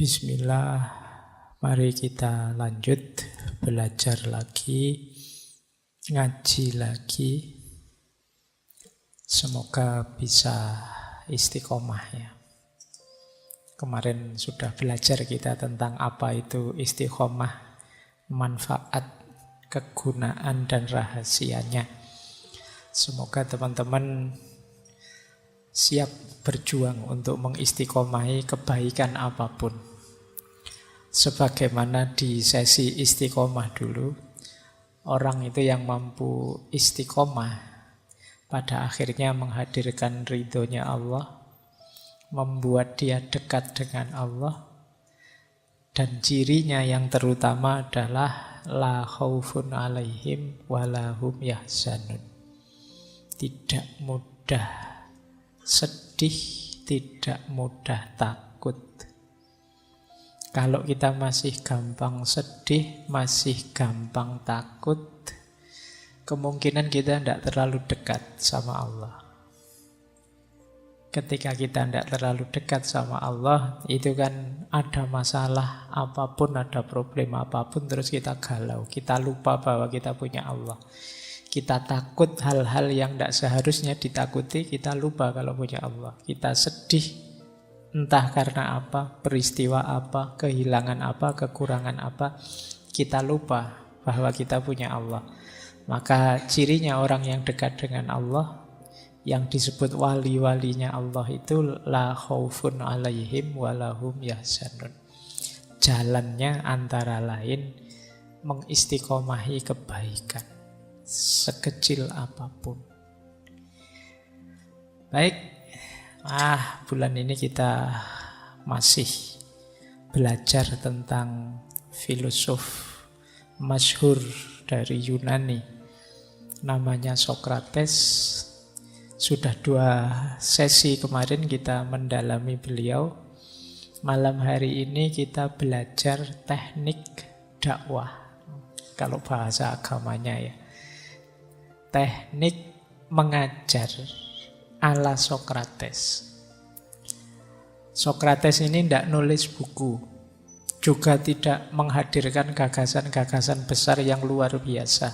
Bismillah, mari kita lanjut belajar lagi, ngaji lagi. Semoga bisa istiqomah ya. Kemarin sudah belajar kita tentang apa itu istiqomah, manfaat, kegunaan dan rahasianya. Semoga teman-teman siap berjuang untuk mengistiqomahi kebaikan apapun. Sebagaimana di sesi istiqomah dulu, orang itu yang mampu istiqomah pada akhirnya menghadirkan ridhonya Allah, membuat dia dekat dengan Allah, dan cirinya yang terutama adalah la khaufun alaihim walahum yahzanun. Tidak mudah sedih, tidak mudah takut. Kalau kita masih gampang sedih, masih gampang takut, kemungkinan kita tidak terlalu dekat sama Allah. Ketika kita tidak terlalu dekat sama Allah, itu kan ada masalah apapun, ada problem apapun, terus kita galau. Kita lupa bahwa kita punya Allah. Kita takut hal-hal yang tidak seharusnya ditakuti, kita lupa kalau punya Allah. Kita sedih, entah karena apa, peristiwa apa, kehilangan apa, kekurangan apa, kita lupa bahwa kita punya Allah. Maka cirinya orang yang dekat dengan Allah, yang disebut wali-walinya Allah itu la khaufun alaihim walahum yahzanun. Jalannya antara lain mengistiqomahi kebaikan, sekecil apapun. Baik. Bulan ini kita masih belajar tentang filosof masyhur dari Yunani, namanya Sokrates. Sudah 2 sesi kemarin kita mendalami beliau. Malam hari ini kita belajar teknik dakwah, kalau bahasa agamanya ya. Teknik mengajar ala Sokrates. Sokrates ini tidak nulis buku, juga tidak menghadirkan gagasan-gagasan besar yang luar biasa.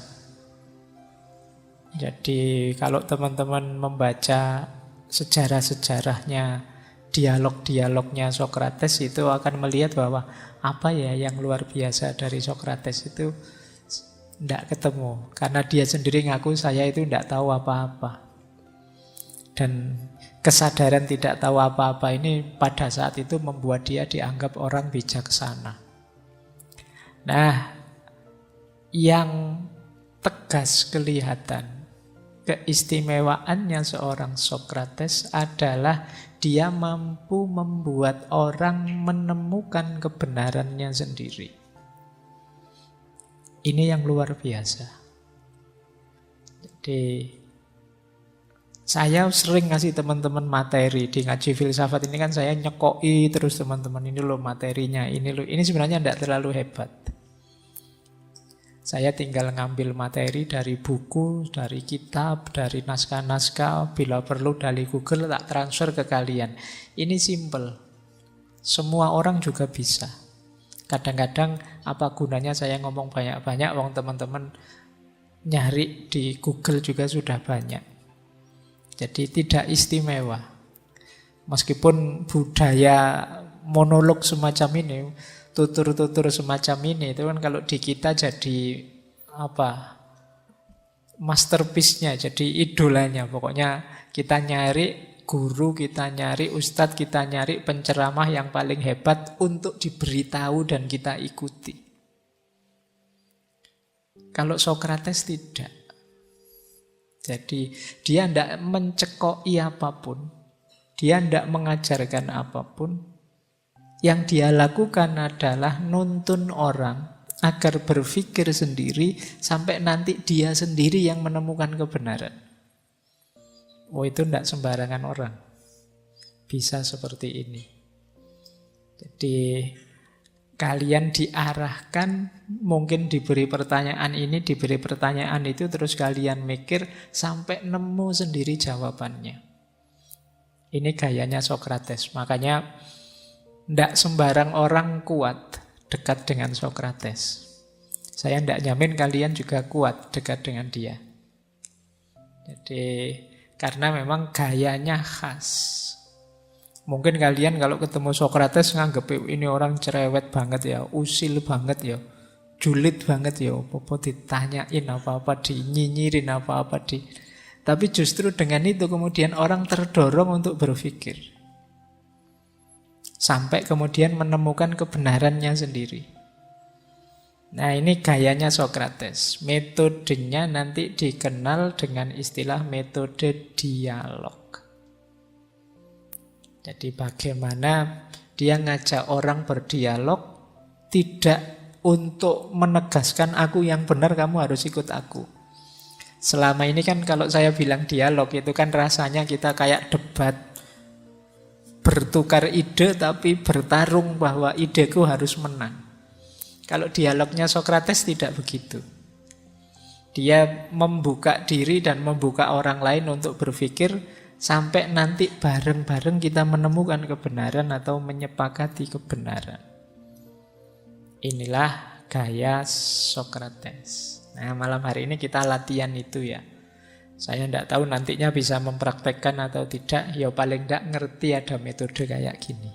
Jadi kalau teman-teman membaca sejarah-sejarahnya, dialog-dialognya Sokrates, itu akan melihat bahwa apa ya yang luar biasa dari Sokrates itu tidak ketemu. Karena dia sendiri ngaku, saya itu tidak tahu apa-apa. Dan kesadaran tidak tahu apa-apa ini pada saat itu membuat dia dianggap orang bijaksana. Nah, yang tegas kelihatan keistimewaannya seorang Sokrates adalah dia mampu membuat orang menemukan kebenarannya sendiri. Ini yang luar biasa. Jadi saya sering ngasih teman-teman materi di ngaji filsafat ini, kan saya nyekoi terus teman-teman, ini loh materinya, ini loh. Ini sebenarnya tidak terlalu hebat. Saya tinggal ngambil materi dari buku, dari kitab, dari naskah-naskah, bila perlu dari Google tak transfer ke kalian. Ini simple. Semua orang juga bisa. Kadang-kadang apa gunanya saya ngomong banyak-banyak, wong teman-teman nyari di Google juga sudah banyak. Jadi tidak istimewa. Meskipun budaya monolog semacam ini, tutur-tutur semacam ini, itu kan kalau di kita jadi masterpiece-nya, jadi idolanya. Pokoknya kita nyari guru, kita nyari ustadz, kita nyari penceramah yang paling hebat untuk diberitahu dan kita ikuti. Kalau Sokrates tidak. Jadi dia tidak mencekoi apapun, dia tidak mengajarkan apapun. Yang dia lakukan adalah nuntun orang agar berpikir sendiri sampai nanti dia sendiri yang menemukan kebenaran. Itu tidak sembarangan orang bisa seperti ini. Jadi kalian diarahkan, mungkin diberi pertanyaan ini, diberi pertanyaan itu, terus kalian mikir sampai nemu sendiri jawabannya. Ini gayanya Sokrates. Makanya Tidak sembarang orang kuat dekat dengan Sokrates. Saya tidak nyamin kalian juga kuat dekat dengan dia. Jadi karena memang gayanya khas. Mungkin kalian kalau ketemu Sokrates nganggep ini orang cerewet banget ya, usil banget ya, julid banget ya, apa-apa ditanyain apa-apa, dinyinyirin apa-apa di. Tapi justru dengan itu kemudian orang terdorong untuk berpikir. Sampai kemudian menemukan kebenarannya sendiri. Nah, ini gayanya Sokrates. Metodenya nanti dikenal dengan istilah metode dialog. Jadi bagaimana dia ngajak orang berdialog, tidak untuk menegaskan aku yang benar, kamu harus ikut aku. Selama ini kan kalau saya bilang dialog itu kan rasanya kita kayak debat, bertukar ide tapi bertarung bahwa ideku harus menang. Kalau dialognya Sokrates tidak begitu. Dia membuka diri dan membuka orang lain untuk berpikir sampai nanti bareng-bareng kita menemukan kebenaran atau menyepakati kebenaran. Inilah gaya Sokrates. Nah, malam hari ini kita latihan itu ya. Saya tidak tahu nantinya bisa mempraktekkan atau tidak. Ya paling tidak ngerti ada metode kayak gini.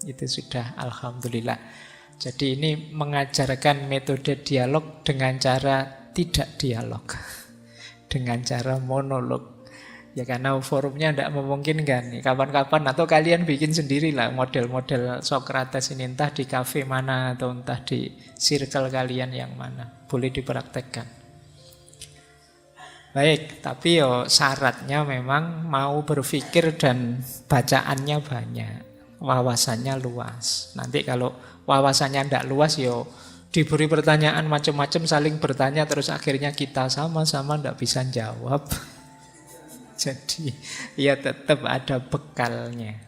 Itu sudah alhamdulillah. Jadi ini mengajarkan metode dialog dengan cara tidak dialog. Dengan cara monolog. Ya karena forumnya tidak memungkinkan. Kapan-kapan atau kalian bikin sendirilah model-model Sokrates ini. Entah di kafe mana atau entah di circle kalian yang mana. Boleh dipraktekkan. Baik, tapi syaratnya memang mau berpikir dan bacaannya banyak. Wawasannya luas. Nanti kalau wawasannya tidak luas diberi pertanyaan macam-macam, saling bertanya terus akhirnya kita sama-sama tidak bisa jawab. Jadi ya tetap ada bekalnya.